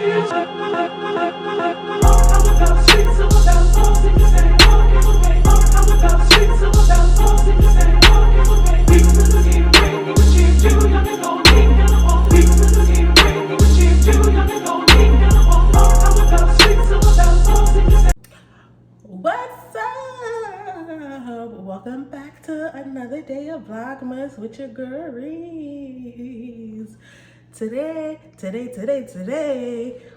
What's up? Welcome back to another day of Vlogmas with your girlies. Today,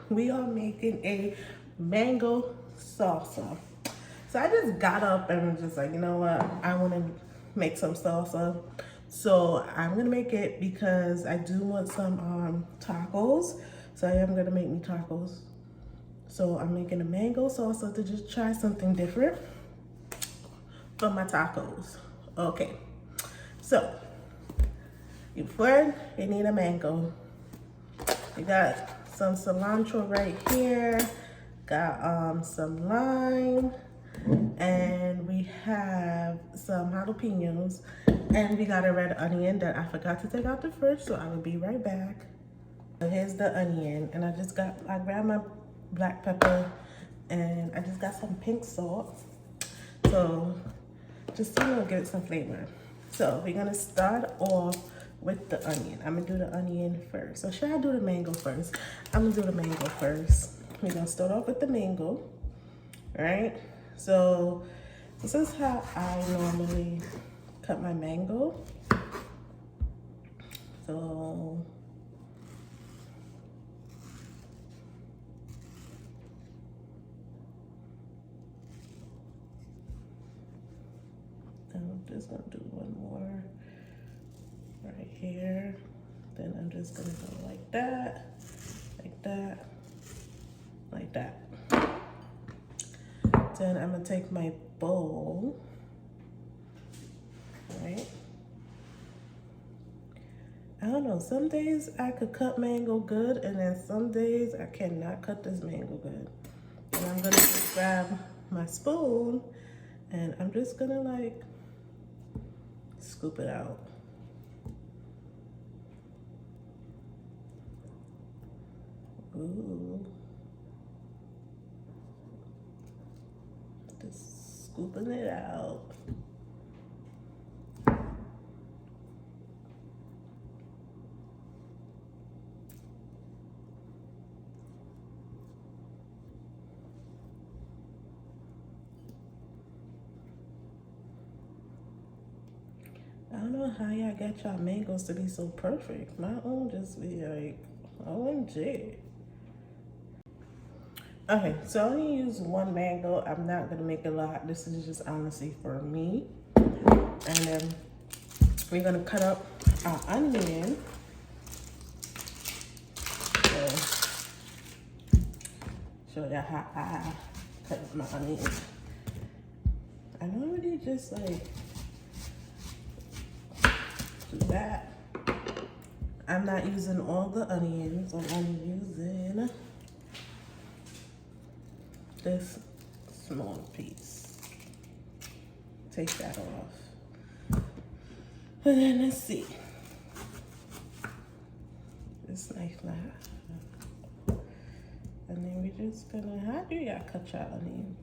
we are making a mango salsa. So I just got up and was just like, you know what? I want to make some salsa. So I'm gonna make it because I do want some tacos. So I am gonna make me tacos. So I'm making a mango salsa to just try something different for my tacos. Okay, so first you need a mango. You got some cilantro right here, got some lime, and we have some jalapenos, and we got a red onion that I forgot to take out the fridge, so I will be right back. So here's the onion, and I grabbed my black pepper, and I just got some pink salt. So just to give it some flavor. So we're gonna start off with the onion. I'm gonna do the onion first. So should I do the mango first? I'm gonna do the mango first. We're gonna start off with the mango, right? So this is how I normally cut my mango. So I'm just gonna do one more right here. Then I'm just gonna go like that, like that, like that. Then I'm gonna take my bowl, right? I don't know, some days I could cut mango good, and then some days I cannot cut this mango good. And I'm gonna just grab my spoon, and I'm just gonna like scoop it out. Ooh. Just scooping it out. I don't know how y'all get y'all mangoes to be so perfect. My own just be like, OMG. Okay, so I only use one mango. I'm not gonna make a lot. This is just honestly for me. And then we're gonna cut up our onion. So, show you how I cut up my onion. I normally just like do that. I'm not using all the onions. I'm only using this small piece. Take that off. And then let's see. This knife now. And then we're just gonna, how do y'all cut your onions?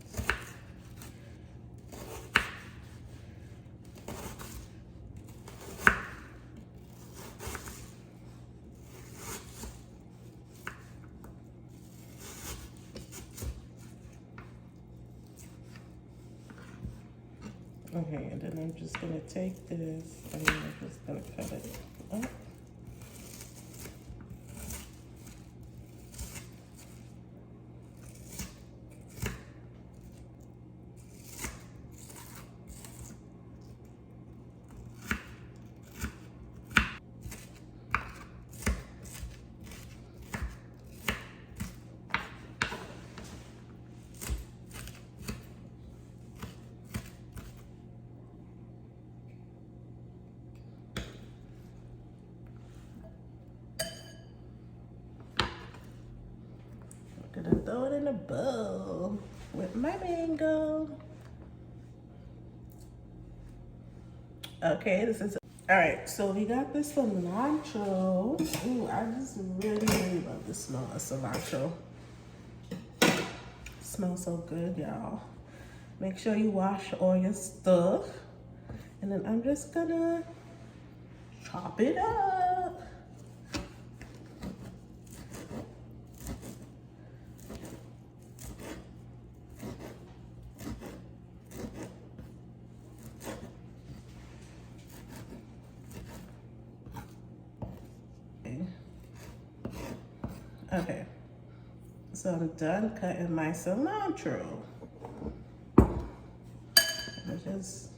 Okay, and then I'm just gonna take this and I'm just gonna cut it up. Gonna throw it in a bowl with my mango. Okay, this is All right, so we got this cilantro. Ooh, I just really love the smell of cilantro. It smells so good, y'all. Make sure you wash all your stuff. And then I'm just gonna chop it up. Okay, so I'm done cutting my cilantro. I'll just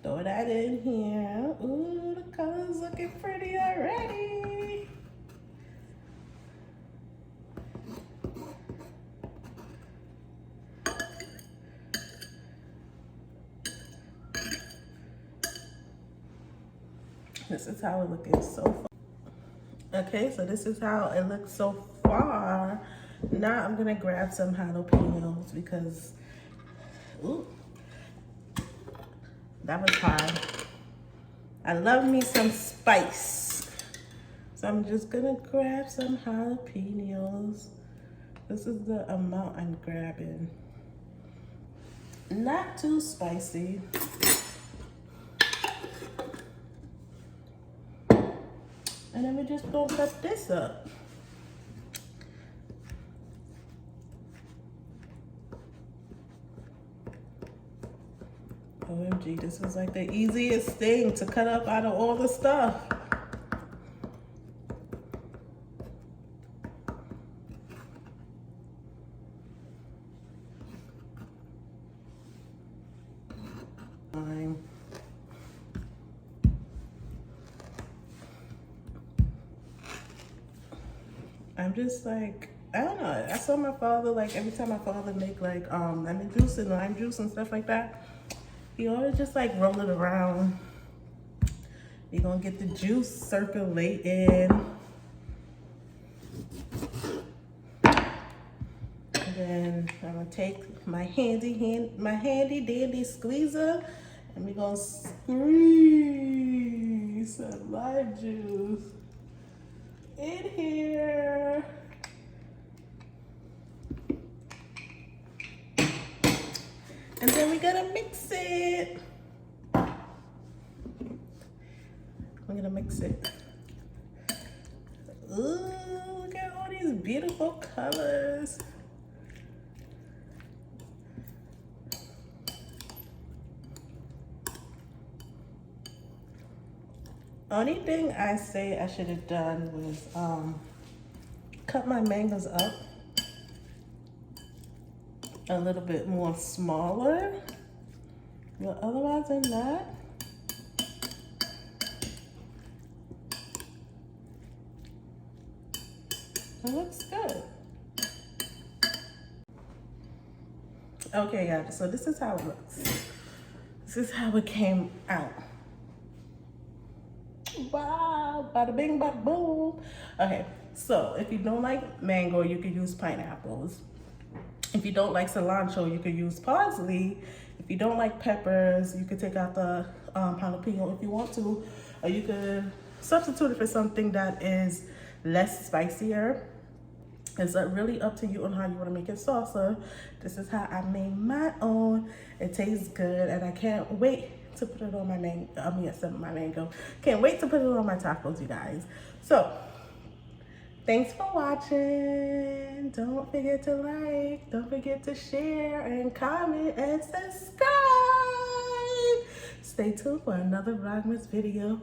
throw that in here. Ooh, the color's looking pretty already. This is how it looks so far. Okay, so this is how it looks so far. Now I'm gonna grab some jalapenos because, ooh, that was hard. I love me some spice. So I'm just gonna grab some jalapenos. This is the amount I'm grabbing. Not too spicy. And then we're just gonna cut this up. OMG, this was like the easiest thing to cut up out of all the stuff. I'm just like, I don't know. I saw my father, like every time my father make like lemon juice and lime juice and stuff like that, he always just like roll it around. You're gonna get the juice circulating. And then I'm gonna take my handy dandy squeezer and we're gonna squeeze some lime juice in here. And then we're gonna mix it. We're gonna mix it. Ooh, look at all these beautiful colors. Only thing I say I should have done was cut my mangoes up a little bit more smaller, but otherwise than that, it looks good. Okay, yeah, so this is how it looks. This is how it came out. Wow, bada bing, bada boom. Okay, so if you don't like mango, you can use pineapples. If you don't like cilantro, you can use parsley. If you don't like peppers, you can take out the jalapeno if you want to, or you could substitute it for something that is less spicier. It's really up to you on how you want to make your salsa. This is how I made my own. It tastes good, and I can't wait to put it on my mango. Can't wait to put it on my tacos, you guys. So, thanks for watching. Don't forget to like, don't forget to share and comment and subscribe. Stay tuned for another Vlogmas video.